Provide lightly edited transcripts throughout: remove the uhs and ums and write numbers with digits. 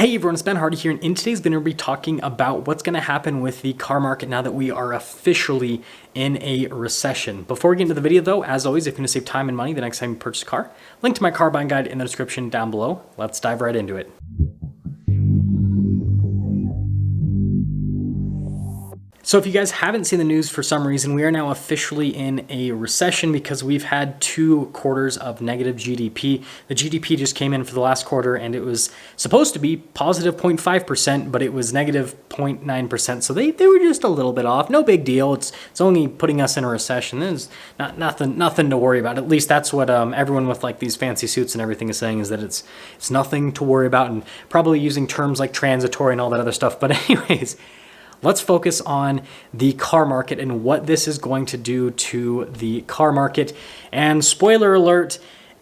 Hey everyone, it's Ben Hardy here, and in today's video we'll be talking about what's going to happen with the car market now that we are officially in a recession. Before we get into the video though, as always, if you want to save time and money the next time you purchase a car, link to my car buying guide in the description down below. Let's dive right into it. So if you guys haven't seen the news for some reason, we are now officially in a recession because we've had 2 quarters of negative GDP. The GDP just came in for the last quarter and it was supposed to be positive 0.5%, but it was negative 0.9%. So they were just a little bit off. No big deal. It's only putting us in a recession. There's nothing to worry about. At least that's what everyone with like these fancy suits and everything is saying, is that it's nothing to worry about, and probably using terms like transitory and all that other stuff. But anyways, let's focus on the car market and what this is going to do to the car market. And spoiler alert,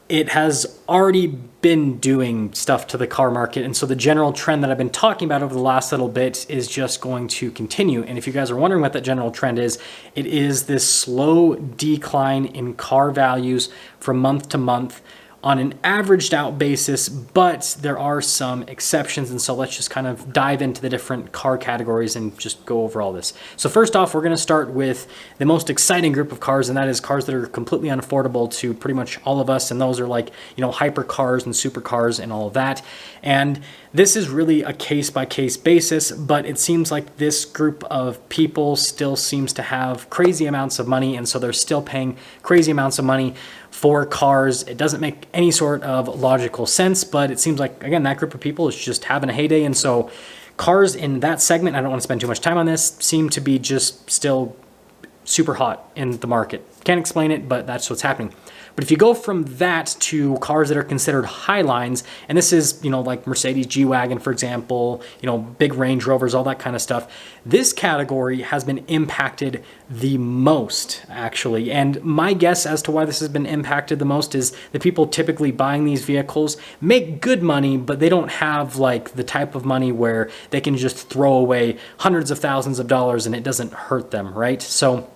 it has already been doing stuff to the car market. And so the general trend that I've been talking about over the last little bit is just going to continue. And if you guys are wondering what that general trend is, it is this slow decline in car values from month to month on an averaged out basis, but there are some exceptions. And so let's just kind of dive into the different car categories and just go over all this. So first off, we're gonna start with the most exciting group of cars, and that is cars that are completely unaffordable to pretty much all of us. And those are like, hypercars and supercars and all of that. And this is really a case-by-case basis, but it seems like this group of people still seems to have crazy amounts of money, and so they're still paying crazy amounts of money for cars. It doesn't make any sort of logical sense, but it seems like, again, that group of people is just having a heyday. And so cars in that segment, I don't want to spend too much time on this, seem to be just still super hot in the market. Can't explain it, but that's what's happening. But if you go from that to cars that are considered high lines, and this is, like Mercedes G-Wagon, for example, big Range Rovers, all that kind of stuff, this category has been impacted the most, actually. And my guess as to why this has been impacted the most is the people typically buying these vehicles make good money, but they don't have like the type of money where they can just throw away hundreds of thousands of dollars and it doesn't hurt them, right? So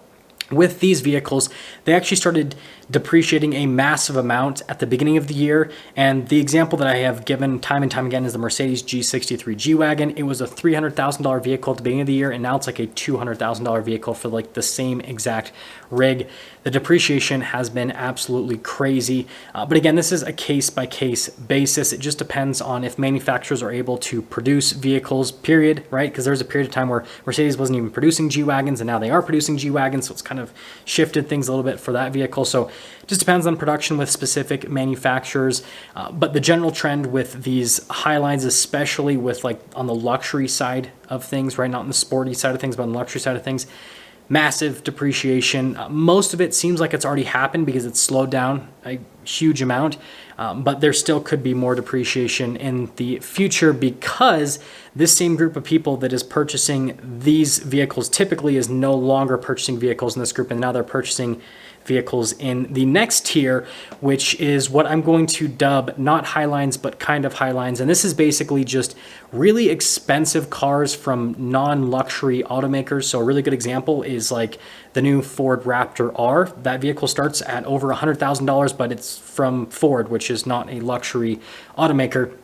with these vehicles, they actually started depreciating a massive amount at the beginning of the year. And the example that I have given time and time again is the Mercedes G63 G-Wagon. It was a $300,000 vehicle at the beginning of the year, and now it's like a $200,000 vehicle for like the same exact rig. The depreciation has been absolutely crazy. But again, this is a case-by-case basis. It just depends on if manufacturers are able to produce vehicles, period, right? Because there was a period of time where Mercedes wasn't even producing G-Wagons, and now they are producing G-Wagons, so it's kind of shifted things a little bit for that vehicle. So it just depends on production with specific manufacturers. But the general trend with these high lines, especially with like on the luxury side of things, right? Not on the sporty side of things, but on the luxury side of things, massive depreciation. Most of it seems like it's already happened because it's slowed down a huge amount, but there still could be more depreciation in the future because this same group of people that is purchasing these vehicles typically is no longer purchasing vehicles in this group, and now they're purchasing vehicles in the next tier, which is what I'm going to dub not high lines, but kind of high lines. And this is basically just really expensive cars from non-luxury automakers. So a really good example is like the new Ford Raptor R. That vehicle starts at over $100,000, but it's from Ford, which is not a luxury automaker.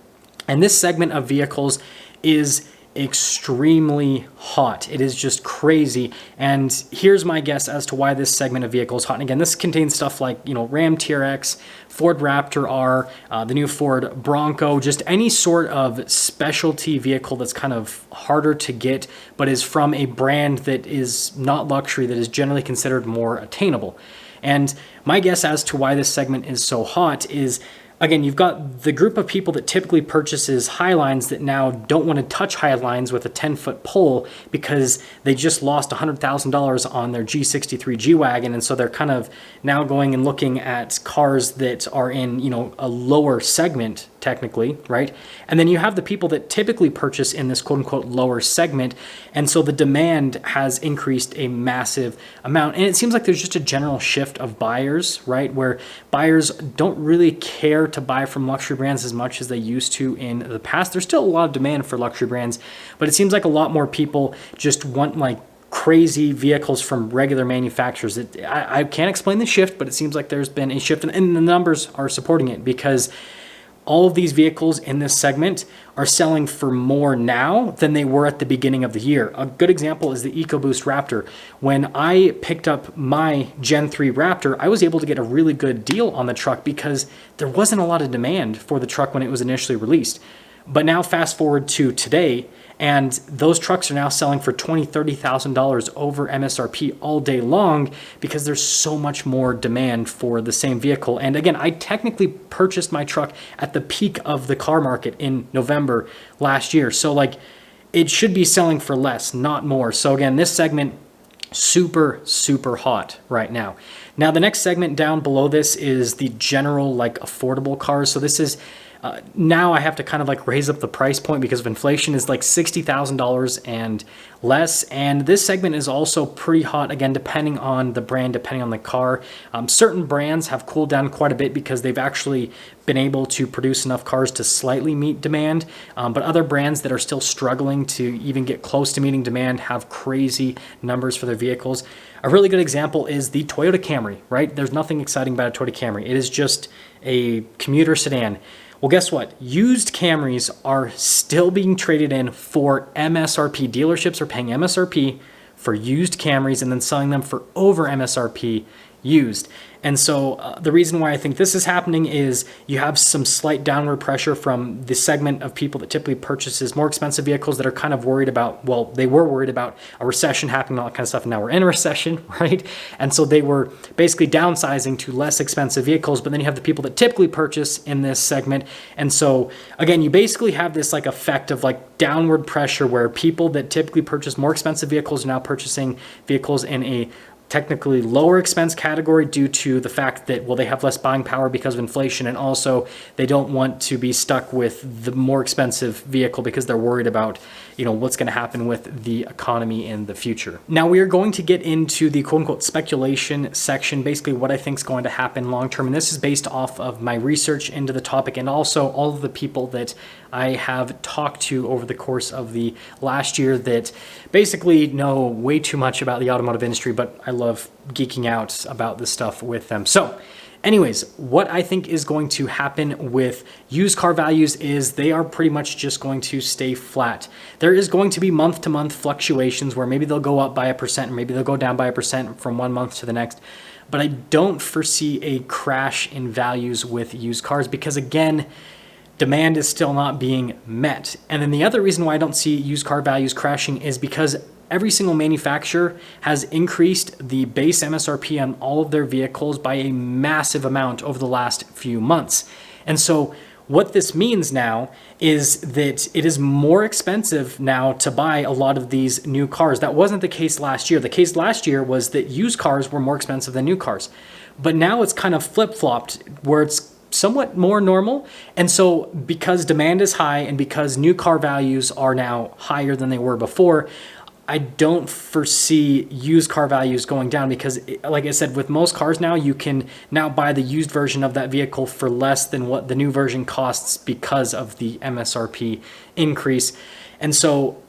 And this segment of vehicles is extremely hot. It is just crazy. And here's my guess as to why this segment of vehicles is hot. And again, this contains stuff like, Ram TRX, Ford Raptor R, the new Ford Bronco, just any sort of specialty vehicle that's kind of harder to get, but is from a brand that is not luxury, that is generally considered more attainable. And my guess as to why this segment is so hot is, again, you've got the group of people that typically purchases Highlines that now don't want to touch Highlines with a 10-foot pole because they just lost $100,000 on their G63 G-Wagon. And so they're kind of now going and looking at cars that are in, a lower segment technically, right? And then you have the people that typically purchase in this quote unquote lower segment. And so the demand has increased a massive amount. And it seems like there's just a general shift of buyers, right? Where buyers don't really care to buy from luxury brands as much as they used to in the past. There's still a lot of demand for luxury brands, but it seems like a lot more people just want like crazy vehicles from regular manufacturers. I can't explain the shift, but it seems like there's been a shift, and the numbers are supporting it because all of these vehicles in this segment are selling for more now than they were at the beginning of the year. A good example is the EcoBoost Raptor. When I picked up my Gen 3 Raptor, I was able to get a really good deal on the truck because there wasn't a lot of demand for the truck when it was initially released. But now fast forward to today, and those trucks are now selling for $20,000, $30,000 over MSRP all day long because there's so much more demand for the same vehicle. And again, I technically purchased my truck at the peak of the car market in November last year. So like, it should be selling for less, not more. So again, this segment, super, super hot right now. Now, the next segment down below this is the general, like, affordable cars. So this is now I have to kind of like raise up the price point because of inflation, is like $60,000 and less. And this segment is also pretty hot, again, depending on the brand, depending on the car. Certain brands have cooled down quite a bit because they've actually been able to produce enough cars to slightly meet demand. But other brands that are still struggling to even get close to meeting demand have crazy numbers for their vehicles. A really good example is the Toyota Camry, right? There's nothing exciting about a Toyota Camry. It is just a commuter sedan. Well, guess what? Used Camrys are still being traded in for MSRP. Dealerships are paying MSRP for used Camrys and then selling them for over MSRP used. And so the reason why I think this is happening is you have some slight downward pressure from the segment of people that typically purchases more expensive vehicles that are kind of worried about, well, they were worried about a recession happening, all that kind of stuff, and now we're in a recession, right? And so they were basically downsizing to less expensive vehicles, but then you have the people that typically purchase in this segment. And so again, you basically have this like effect of like downward pressure where people that typically purchase more expensive vehicles are now purchasing vehicles in a technically lower expense category due to the fact that, well, they have less buying power because of inflation, and also they don't want to be stuck with the more expensive vehicle because they're worried about, you know, what's going to happen with the economy in the future. Now we are going to get into the quote unquote speculation section, basically what I think is going to happen long term. And this is based off of my research into the topic and also all of the people that I have talked to over the course of the last year that basically know way too much about the automotive industry, but I love geeking out about this stuff with them. So anyways, what I think is going to happen with used car values is they are pretty much just going to stay flat. There is going to be month-to-month fluctuations where maybe they'll go up by 1% or maybe they'll go down by 1% from one month to the next. But I don't foresee a crash in values with used cars because, again, demand is still not being met. And then the other reason why I don't see used car values crashing is because every single manufacturer has increased the base MSRP on all of their vehicles by a massive amount over the last few months. And so what this means now is that it is more expensive now to buy a lot of these new cars. That wasn't the case last year. The case last year was that used cars were more expensive than new cars. But now it's kind of flip-flopped where it's somewhat more normal. And so because demand is high and because new car values are now higher than they were before, I don't foresee used car values going down because, like I said, with most cars now, you can now buy the used version of that vehicle for less than what the new version costs because of the MSRP increase. And so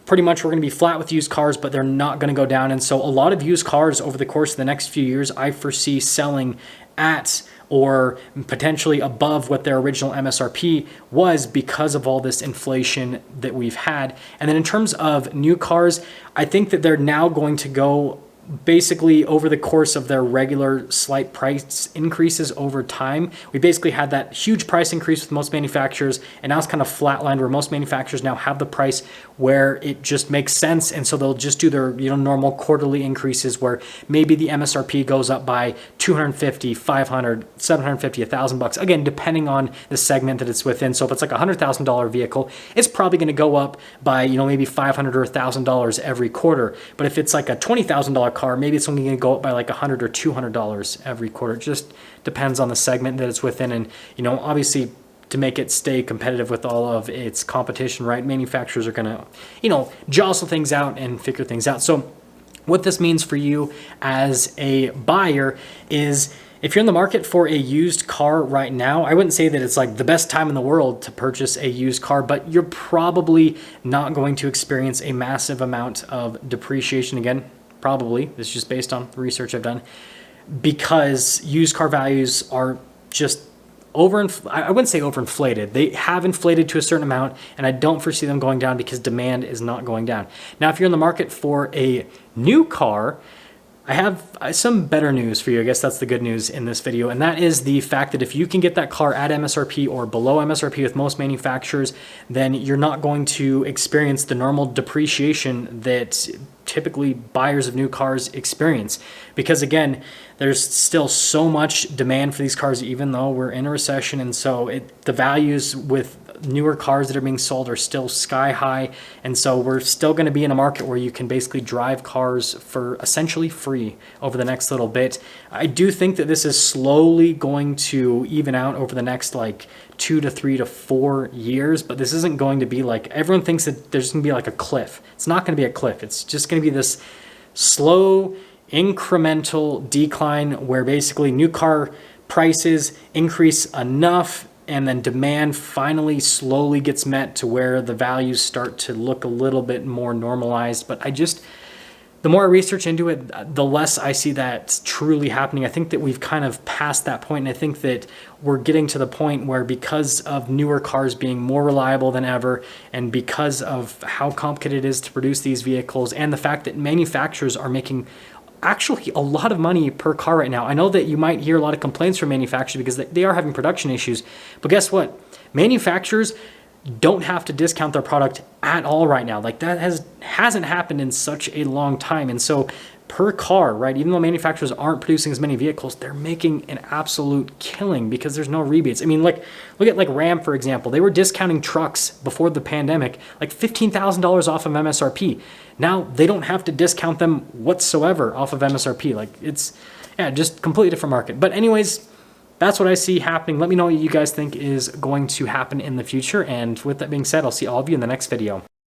pretty much we're going to be flat with used cars, but they're not going to go down. And so a lot of used cars over the course of the next few years, I foresee selling at or potentially above what their original MSRP was because of all this inflation that we've had. And then in terms of new cars, I think that they're now going to go basically over the course of their regular slight price increases over time. We basically had that huge price increase with most manufacturers, and now it's kind of flatlined where most manufacturers now have the price where it just makes sense. And so they'll just do their, normal quarterly increases where maybe the MSRP goes up by $250, $500, $750, $1,000. Again, depending on the segment that it's within. So if it's like a $100,000 vehicle, it's probably going to go up by, maybe $500 or $1,000 every quarter. But if it's like a $20,000 car, maybe it's only going to go up by like $100 or $200 every quarter. It just depends on the segment that it's within. And, obviously to make it stay competitive with all of its competition, right? Manufacturers are going to, jostle things out and figure things out. So what this means for you as a buyer is if you're in the market for a used car right now, I wouldn't say that it's like the best time in the world to purchase a used car, but you're probably not going to experience a massive amount of depreciation again. Probably, this is just based on the research I've done, because used car values are just I wouldn't say overinflated. They have inflated to a certain amount, and I don't foresee them going down because demand is not going down. Now, if you're in the market for a new car, I have some better news for you. I guess that's the good news in this video. And that is the fact that if you can get that car at MSRP or below MSRP with most manufacturers, then you're not going to experience the normal depreciation that typically buyers of new cars experience. Because again, there's still so much demand for these cars, even though we're in a recession. And so the values with newer cars that are being sold are still sky high. And so we're still going to be in a market where you can basically drive cars for essentially free over the next little bit. I do think that this is slowly going to even out over the next like 2 to 3 to 4 years, but this isn't going to be like, everyone thinks that there's going to be like a cliff. It's not going to be a cliff. It's just going to be this slow incremental decline where basically new car prices increase enough and then demand finally slowly gets met to where the values start to look a little bit more normalized. But the more I research into it, the less I see that truly happening. I think that we've kind of passed that point, and I think that we're getting to the point where, because of newer cars being more reliable than ever, and because of how complicated it is to produce these vehicles, and the fact that manufacturers are making actually a lot of money per car right now. I know that you might hear a lot of complaints from manufacturers because they are having production issues, but guess what? Manufacturers don't have to discount their product at all right now. Like, that hasn't happened in such a long time. And so per car, right, even though manufacturers aren't producing as many vehicles, they're making an absolute killing because there's no rebates. I mean, like, look at like Ram, for example. They were discounting trucks before the pandemic, like $15,000 off of MSRP. Now they don't have to discount them whatsoever off of MSRP. Like, it's, yeah, just completely different market. But anyways, that's what I see happening. Let me know what you guys think is going to happen in the future. And with that being said, I'll see all of you in the next video.